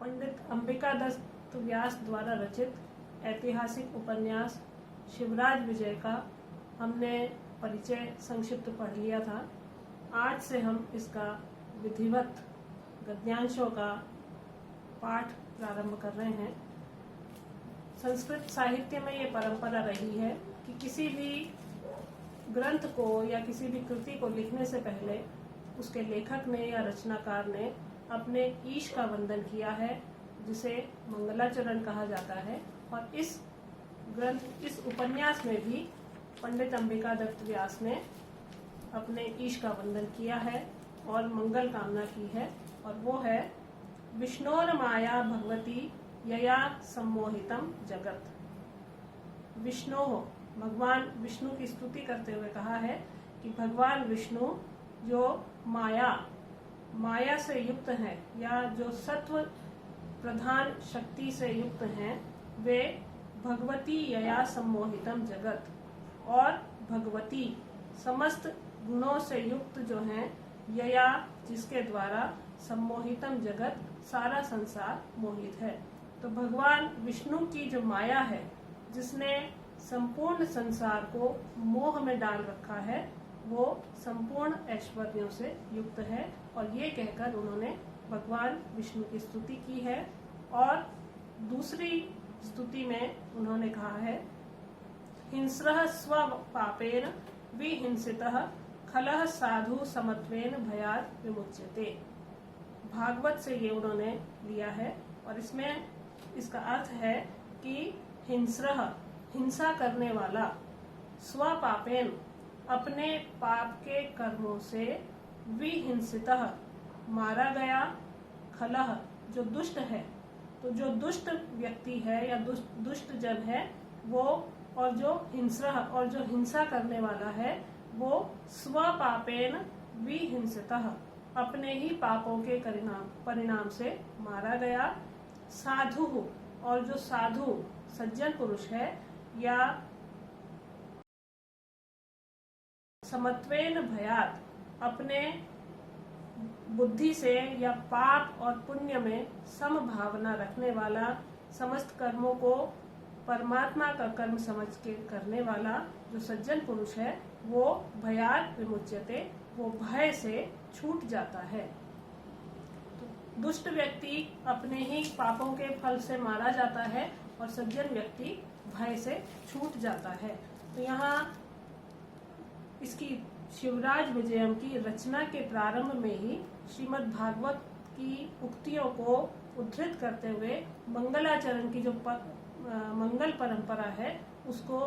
पंडित अंबिका दत्त व्यास द्वारा रचित ऐतिहासिक उपन्यास शिवराज विजय का हमने परिचय संक्षिप्त पढ़ लिया था। आज से हम इसका विधिवत गद्यांशों का पाठ प्रारंभ कर रहे हैं। संस्कृत साहित्य में ये परंपरा रही है कि किसी भी ग्रंथ को या किसी भी कृति को लिखने से पहले उसके लेखक ने या रचनाकार ने अपने ईश का वंदन किया है, जिसे मंगलाचरण कहा जाता है। और इस उपन्यास में भी पंडित अंबिका दत्त व्यास ने अपने ईश का वंदन किया है और मंगल कामना की है, और वो है विष्णोर माया भगवती यया सम्मोहितम जगत। विष्णु, भगवान विष्णु की स्तुति करते हुए कहा है कि भगवान विष्णु जो माया से युक्त हैं या जो सत्व प्रधान शक्ति से युक्त हैं, वे भगवती यया सम्मोहितम जगत, और भगवती समस्त गुणों से युक्त जो हैं, यया जिसके द्वारा सम्मोहितम जगत सारा संसार मोहित है। तो भगवान विष्णु की जो माया है, जिसने संपूर्ण संसार को मोह में डाल रखा है, वो संपूर्ण ऐश्वर्यों से युक्त है। और ये कहकर उन्होंने भगवान विष्णु की स्तुति की है। और दूसरी स्तुति में उन्होंने कहा है हिंस्रः स्व पापेन विहिंसितः खलः साधु समत्वेन भयात् विमुच्यते। भागवत से ये उन्होंने लिया है, और इसमें इसका अर्थ है कि हिंस्रः हिंसा करने वाला, स्व पापेन अपने पाप के कर्मों से, विहिंसितः मारा गया, खलः जो दुष्ट है। तो जो दुष्ट व्यक्ति है या दुष्ट जन है वो, और जो हिंस्रः और जो हिंसा करने वाला है वो स्व पापेन विहिंसितः अपने ही पापों के परिणाम से मारा गया। साधु, और जो साधु सज्जन पुरुष है या समत्वेन भयात् अपने बुद्धि से या पाप और पुण्य में समभावना रखने वाला, समस्त कर्मों को परमात्मा का कर्म समझ के करने वाला जो सज्जन पुरुष है, वो भयात् विमुच्यते, वो भय से छूट जाता है। तो दुष्ट व्यक्ति अपने ही पापों के फल से मारा जाता है और सज्जन व्यक्ति भय से छूट जाता है। तो यहाँ इसकी शिवराज विजयम की रचना के प्रारंभ में ही श्रीमद् भागवत की उक्तियों को उद्धृत करते हुए मंगलाचरण की जो मंगल परंपरा है, उसको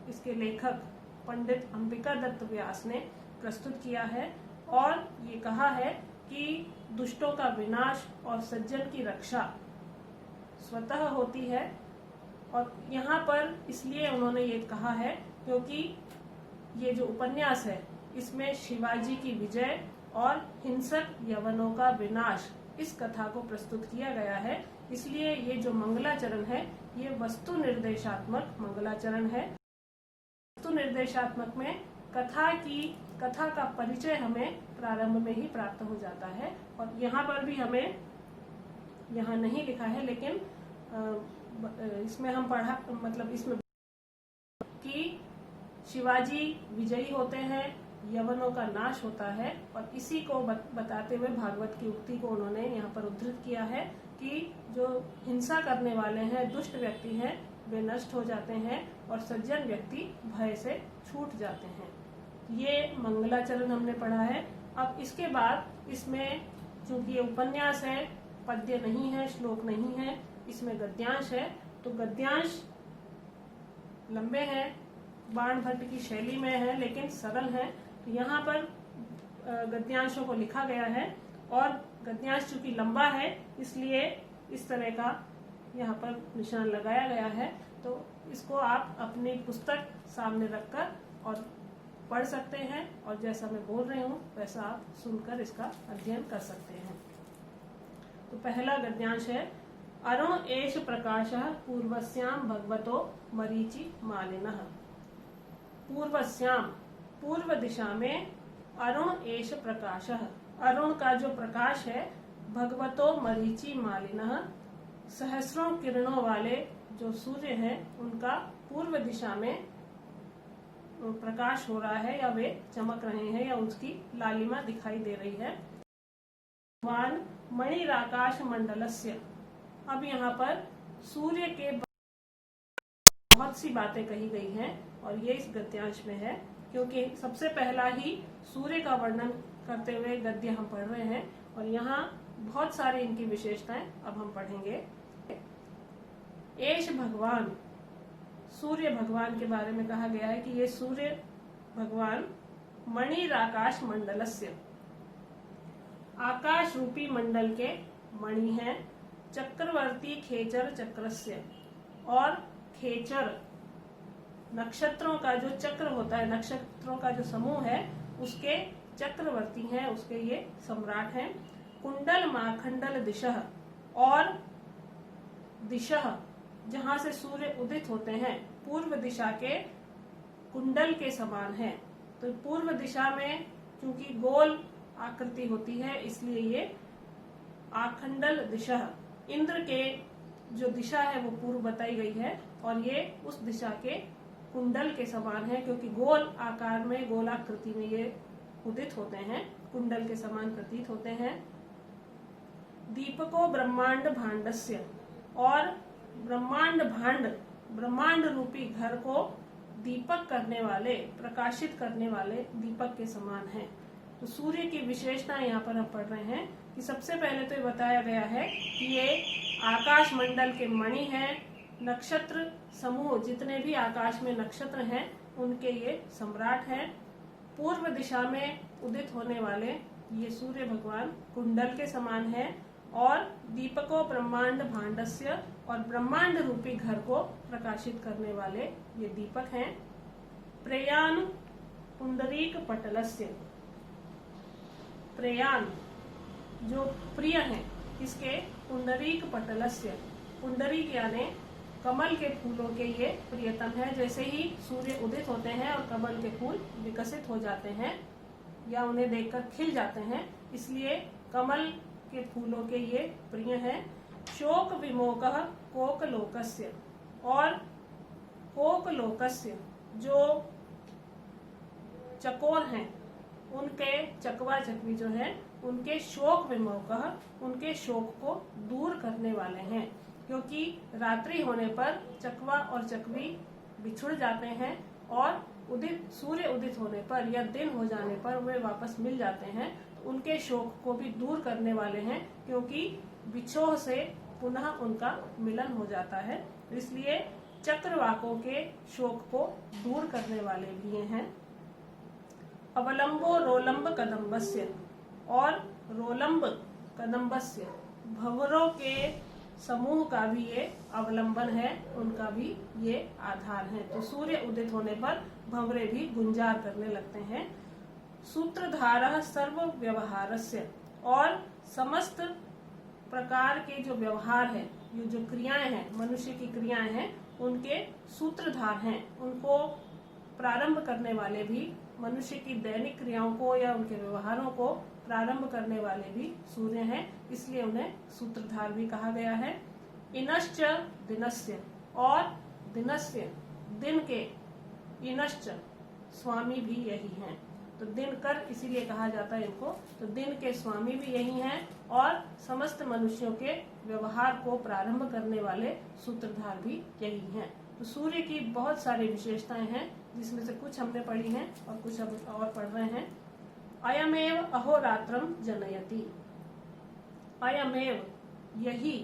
इसके लेखक पंडित अंबिका दत्त व्यास ने प्रस्तुत किया है। और ये कहा है कि दुष्टों का विनाश और सज्जन की रक्षा स्वतः होती है। और यहाँ पर इसलिए उन्होंने ये कहा है क्योंकि ये जो उपन्यास है, इसमें शिवाजी की विजय और हिंसक यवनों का विनाश, इस कथा को प्रस्तुत किया गया है। इसलिए ये जो मंगलाचरण है, ये वस्तु निर्देशात्मक मंगलाचरण है। वस्तु निर्देशात्मक में कथा का परिचय हमें प्रारंभ में ही प्राप्त हो जाता है। और यहाँ पर भी हमें, यहाँ नहीं लिखा है लेकिन इसमें हम पढ़ा, मतलब इसमें कि शिवाजी विजयी होते हैं, यवनों का नाश होता है, और इसी को बताते हुए भागवत की उक्ति को उन्होंने यहाँ पर उद्धृत किया है कि जो हिंसा करने वाले हैं, दुष्ट व्यक्ति हैं, वे नष्ट हो जाते हैं और सज्जन व्यक्ति भय से छूट जाते हैं। ये मंगलाचरण हमने पढ़ा है। अब इसके बाद इसमें चूंकि ये उपन्यास है, पद्य नहीं है, श्लोक नहीं है, इसमें गद्यांश है। तो गद्यांश लंबे हैं, बाण भट्ट की शैली में है लेकिन सरल है। तो यहाँ पर गद्यांशों को लिखा गया है, और गद्यांश चूंकि लंबा है इसलिए इस तरह का यहाँ पर निशान लगाया गया है। तो इसको आप अपनी पुस्तक सामने रखकर और पढ़ सकते हैं, और जैसा मैं बोल रही हूँ वैसा आप सुनकर इसका अध्ययन कर सकते हैं। तो पहला गद्यांश है अरुण एष प्रकाशः पूर्वस्याम भगवतो मरीचि मालिनः। पूर्वस्याम, पूर्व दिशा में, अरुण एष प्रकाशः, अरुण का जो प्रकाश है भगवतो मरीचि मालिनः, सहस्रों किरणों वाले जो सूर्य हैं उनका पूर्व दिशा में प्रकाश हो रहा है या वे चमक रहे हैं या उसकी लालिमा दिखाई दे रही है। भगवान मणिराकाश मंडलस्य। अब यहाँ पर सूर्य के बहुत सी बातें कही गई हैं और ये इस गद्यांश में है, क्योंकि सबसे पहला ही सूर्य का वर्णन करते हुए गद्य हम पढ़ रहे हैं और यहाँ बहुत सारी इनकी विशेषताएं अब हम पढ़ेंगे। एष भगवान, सूर्य भगवान के बारे में कहा गया है कि ये सूर्य भगवान मणिराकाश मंडलस्य, आकाश रूपी मंडल के मणि हैं। चक्रवर्ती खेचर चक्रस्य, और खेचर नक्षत्रों का जो चक्र होता है, नक्षत्रों का जो समूह है उसके चक्रवर्ती हैं, उसके ये सम्राट हैं। कुंडल माखंडल दिशः, और दिशः जहाँ से सूर्य उदित होते हैं पूर्व दिशा के कुंडल के समान है। तो पूर्व दिशा में क्योंकि गोल आकृति होती है इसलिए ये आखंडल दिशा, इंद्र के जो दिशा है वो पूर्व बताई गई है और ये उस दिशा के कुंडल के समान है, क्योंकि गोल आकार में, गोलाकृति में ये उदित होते हैं, कुंडल के समान प्रतीत होते हैं। दीपको ब्रह्मांड भांडस्य, और ब्रह्मांड भांड, ब्रह्मांड रूपी घर को दीपक करने वाले, प्रकाशित करने वाले दीपक के समान है। तो सूर्य की विशेषता यहाँ पर हम पढ़ रहे हैं कि सबसे पहले तो ये बताया गया है कि ये आकाश मंडल के मणि हैं, नक्षत्र समूह जितने भी आकाश में नक्षत्र हैं उनके ये सम्राट हैं। पूर्व दिशा में उदित होने वाले ये सूर्य भगवान कुंडल के समान है और दीपको ब्रह्मांड भांडस्य, और ब्रह्मांड रूपी घर को प्रकाशित करने वाले ये दीपक हैं। प्रयान पुंडरीक पटलस्य, प्रयान जो प्रिय हैं इसके पुंडरीक पटलस्य, पुंडरीक यानी कमल के फूलों के ये प्रियतम है। जैसे ही सूर्य उदित होते हैं और कमल के फूल विकसित हो जाते हैं या उन्हें देखकर खिल जाते हैं, इसलिए कमल के फूलों के ये प्रिय हैं। शोक विमोकः कोकलोकस्य, और कोकलोकस्य जो चकोर हैं उनके, चकवा चकवी जो है उनके शोक विमोकः, उनके शोक को दूर करने वाले हैं, क्योंकि रात्रि होने पर चकवा और चकवी बिछुड़ जाते हैं और सूर्य उदित होने पर या दिन हो जाने पर वे वापस मिल जाते हैं। तो उनके शोक को भी दूर करने वाले हैं, क्योंकि बिछोह से पुनः उनका मिलन हो जाता है, इसलिए चक्रवाकों के शोक को दूर करने वाले भी हैं। अवलंबो रोलंब कदम्बस्य, और रोलंब कदम्बस्य भंवरों के समूह का भी ये अवलंबन है, उनका भी ये आधार है। तो सूर्य उदित होने पर भंवरे भी गुंजार करने लगते हैं। सूत्रधारः सर्व व्यवहारस्य, और समस्त प्रकार के जो व्यवहार है, ये जो क्रियाएं हैं, मनुष्य की क्रियाएं हैं, उनके सूत्रधार हैं, उनको प्रारंभ करने वाले भी, मनुष्य की दैनिक क्रियाओं को या उनके व्यवहारों को प्रारंभ करने वाले भी सूर्य हैं, इसलिए उन्हें सूत्रधार भी कहा गया है। इनश्च दिनस्य, और दिनस्य दिन के, इनश्च स्वामी भी यही हैं। तो दिनकर इसीलिए कहा जाता है इनको, तो दिन के स्वामी भी यही हैं और समस्त मनुष्यों के व्यवहार को प्रारंभ करने वाले सूत्रधार भी यही हैं। तो सूर्य की बहुत सारी विशेषताएं हैं, जिसमें से कुछ हमने पढ़ी हैं और कुछ अब और पढ़ रहे हैं। अयमेव अहोरात्रम जनयति, अयमेव यही,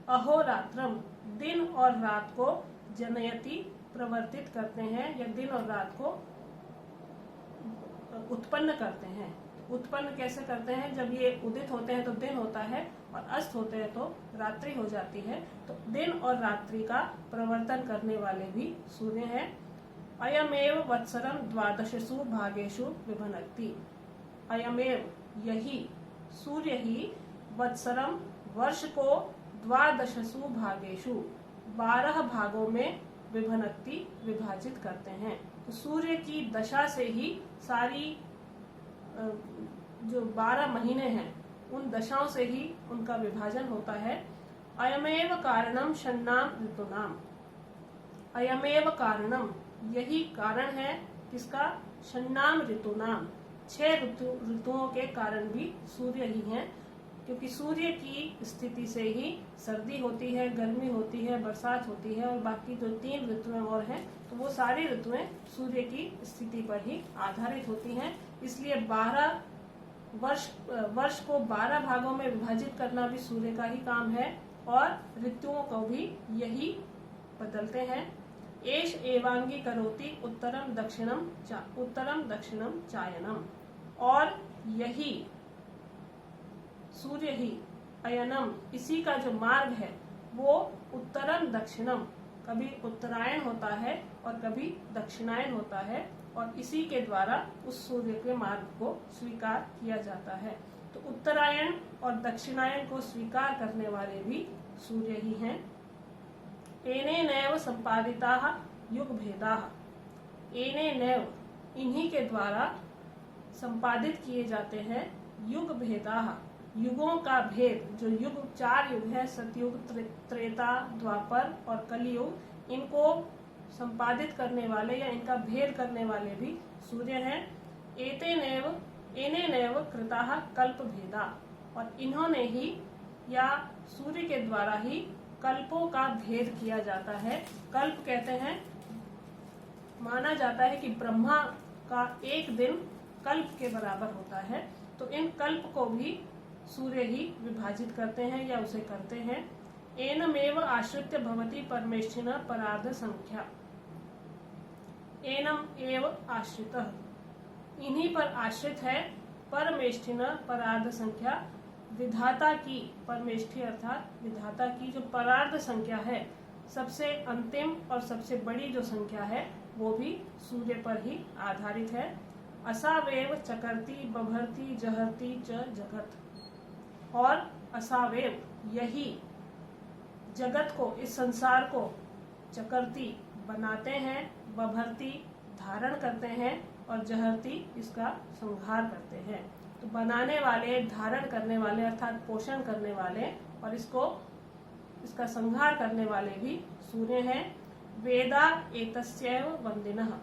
अहोरात्रम दिन और रात को, जनयति प्रवर्तित करते हैं या दिन और रात को उत्पन्न करते हैं। उत्पन्न कैसे करते हैं? जब ये उदित होते हैं तो दिन होता है और अस्त होते हैं तो रात्रि हो जाती है। तो दिन और रात्रि का प्रवर्तन करने वाले भी सूर्य हैं। अयमेव वत्सरम द्वादशसु भागेषु विभनक्ति, अयमेव यही, सूर्य ही, वत्सरम वर्ष को, द्वादशसु भागेषु 12 भागों में, विभनक्ति विभाजित करते हैं। तो सूर्य की दशा से ही सारी जो 12 महीने हैं उन दशाओं से ही उनका विभाजन होता है। अयमेव कारणम षण्णाम ऋतूनाम, अयमेव कारणम, यही कारण है किसका? षण्णाम ऋतूनाम, 6 ऋतुओं के कारण भी सूर्य ही हैं, क्योंकि सूर्य की स्थिति से ही सर्दी होती है, गर्मी होती है, बरसात होती है, और बाकी जो 3 ऋतुएं और हैं तो वो सारी ऋतुएं सूर्य की स्थिति पर ही आधारित होती हैं। इसलिए 12 वर्ष को 12 भागों में विभाजित करना भी सूर्य का ही काम है, और ऋतुओं को भी यही बदलते हैं। एष एवांगी करोति उत्तरम दक्षिणम चायनम, और यही सूर्य ही अयनम, इसी का जो मार्ग है वो उत्तरम दक्षिणम, कभी उत्तरायण होता है और कभी दक्षिणायन होता है, और इसी के द्वारा उस सूर्य के मार्ग को स्वीकार किया जाता है। तो उत्तरायण और दक्षिणायन को स्वीकार करने वाले भी सूर्य ही हैं। एनेनैव संपादिताः युग भेदाः, एनेनैव, इन्हीं के द्वारा संपादित किए जाते हैं युग भेदाः, युगों का भेद। जो युग 4 युग है, सतयुग, त्रेता, द्वापर और कलियुग, इनको संपादित करने वाले या इनका भेद करने वाले भी सूर्य हैं। एनेनैव कृताः कल्प भेदा, और इन्होंने ही या सूर्य के द्वारा ही कल्पों का भेद किया जाता है। कल्प कहते हैं, माना जाता है कि ब्रह्मा का एक दिन कल्प के बराबर होता है, तो इन कल्प को भी सूर्य ही विभाजित करते हैं या उसे करते हैं। एनमेव आश्रित्य भवति परमेष्ठिनः परार्ध संख्या, एनम एव आश्रितः, इन्हीं पर आश्रित है परमेष्ठिनः परार्ध संख्या, विधाता की, परमेष्ठी अर्थात विधाता की जो परार्ध संख्या है, सबसे अंतिम और सबसे बड़ी जो संख्या है वो भी सूर्य पर ही आधारित है। असावेव चकर्ती बभरती जहरती च जगत, और असावेव, यही जगत को, इस संसार को चकर्ती, बनाते हैं, बभरती, धारण करते हैं, और जहरती, इसका संहार करते हैं। तो बनाने वाले, धारण करने वाले अर्थात पोषण करने वाले, और इसका संहार करने वाले भी सूर्य हैं। वेदा एतस्यैव वंदिनः,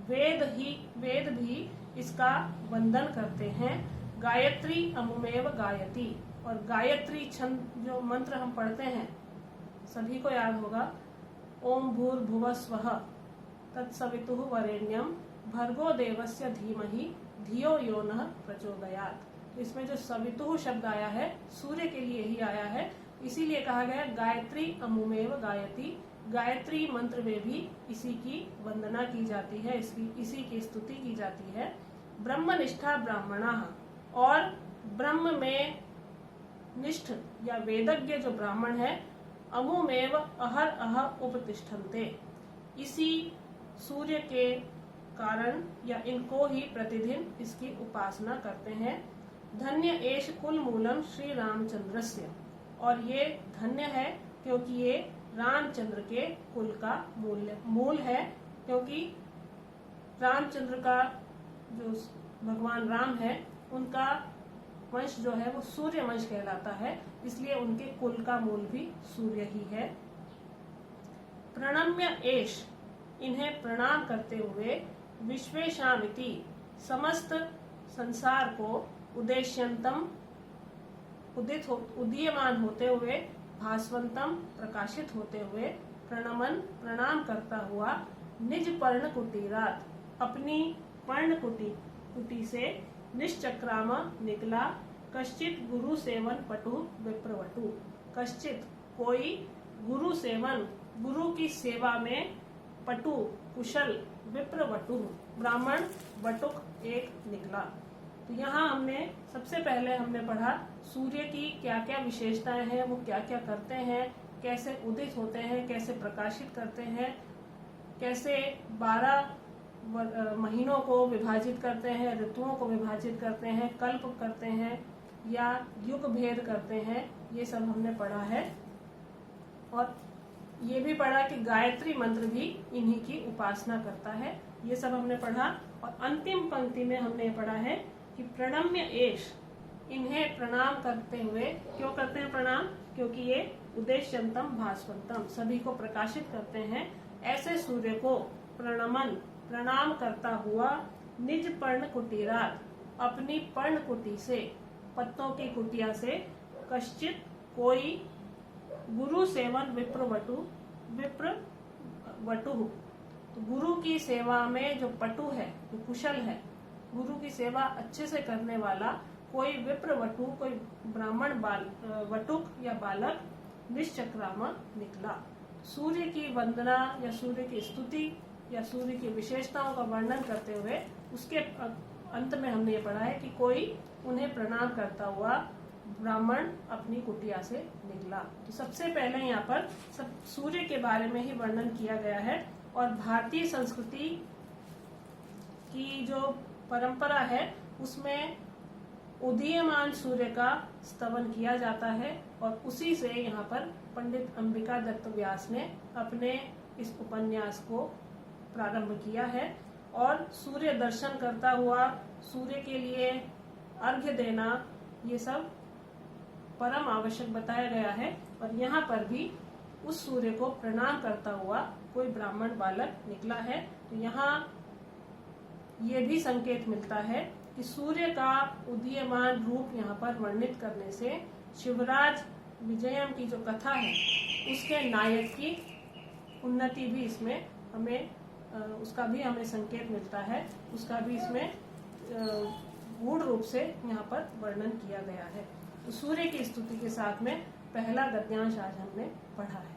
वेद भी इसका वंदन करते हैं। गायत्री अमुमेव गायति, और गायत्री छंद जो मंत्र हम पढ़ते हैं सभी को याद होगा, ओम भूर्भुवः स्वः तत्सवितुः वरेण्यम भर्गो देवस्य धीमहि धियो यो नः प्रचोदयात्। तो इसमें जो सवितुः शब्द आया है सूर्य के लिए ही आया है, इसीलिए कहा गया गायत्री अमुमेव गायति। गायत्री मंत्र में भी इसी की वंदना की जाती है, इसी की स्तुति की जाती है। ब्रह्मनिष्ठा ब्राह्मणाः, और ब्रह्म में निष्ठ या वेदज्ञ जो ब्राह्मण है, अमुमेव अहर अह उपतिष्ठन्ते, इसी सूर्य के कारण या इनको ही प्रतिदिन इसकी उपासना करते हैं। धन्य एष कुल मूलम श्री रामचंद्रस्य, और ये धन्य है क्योंकि ये रामचंद्र के कुल का मूल है, क्योंकि रामचंद्र का जो भगवान राम है उनका वंश जो है वो सूर्य वंश कहलाता है, इसलिए उनके कुल का मूल भी सूर्य ही है। प्रणम्य एष, इन्हें प्रणाम करते हुए, विश्वेशामिति, समस्त संसार को, उद्देश्यंतम, उदीयमान होते हुए, भास्वंतम, प्रकाशित होते हुए, प्रणमन, प्रणाम करता हुआ, निज पर्ण कुटीरात, अपनी पर्ण कुटी से, निश्चक्राम, निकला, कश्चित गुरु सेवन पटु विप्रवटु, कश्चित, कोई, गुरु सेवन, गुरु की सेवा में, पटु, कुशल, विप्रवटु, ब्राह्मण, वटुक, एक निकला। तो यहाँ हमने सबसे पहले हमने पढ़ा सूर्य की क्या क्या विशेषताएं हैं, वो क्या क्या करते हैं, कैसे उदित होते हैं, कैसे प्रकाशित करते हैं, कैसे 12 महीनों को विभाजित करते हैं, ऋतुओं को विभाजित करते हैं, कल्प करते हैं या युग भेद करते हैं, ये सब हमने पढ़ा है। और ये भी पढ़ा कि गायत्री मंत्र भी इन्हीं की उपासना करता है, ये सब हमने पढ़ा। और अंतिम पंक्ति में हमने पढ़ा है कि प्रणम्य एष, इन्हें प्रणाम करते हुए, क्यों करते हैं प्रणाम? क्योंकि ये उद्देश्यंतम भास्वंतम, सभी को प्रकाशित करते हैं। ऐसे सूर्य को प्रणमन, प्रणाम करता हुआ निज पर्ण कुटीरात, अपनी पर्ण कुटी से, पत्तों की कुटिया से, कश्चित कोई, गुरु सेवन विप्रवटु, तो गुरु की सेवा में जो पटु है, जो कुशल है, गुरु की सेवा अच्छे से करने वाला कोई विप्रवटु, कोई ब्राह्मण वटुक या बालक निश्चक्रामा निकला। सूर्य की वंदना या सूर्य की स्तुति या सूर्य की विशेषताओं का वर्णन करते हुए उसके अंत में हमने ये पढ़ा है कि कोई उन्हें प्रणाम करता हुआ ब्राह्मण अपनी कुटिया से निकला। तो सबसे पहले यहाँ पर सब सूर्य के बारे में ही वर्णन किया गया है और भारतीय संस्कृति की जो परंपरा है उसमें उदीयमान सूर्य का स्तवन किया जाता है और उसी से यहाँ पर पंडित अंबिका दत्त व्यास ने अपने इस उपन्यास को प्रारंभ किया है। और सूर्य दर्शन करता हुआ सूर्य के लिए अर्घ्य देना, ये सब परम आवश्यक बताया गया है। और यहाँ पर भी उस सूर्य को प्रणाम करता हुआ कोई ब्राह्मण बालक निकला है। तो यहाँ ये भी संकेत मिलता है कि सूर्य का उदीयमान रूप यहाँ पर वर्णित करने से शिवराज विजयम की जो कथा है उसके नायक की उन्नति भी इसमें हमें उसका भी हमें संकेत मिलता है, उसका भी इसमें गूढ़ रूप से यहाँ पर वर्णन किया गया है। तो सूर्य की स्तुति के साथ में पहला गद्यांश आज हमने पढ़ा है।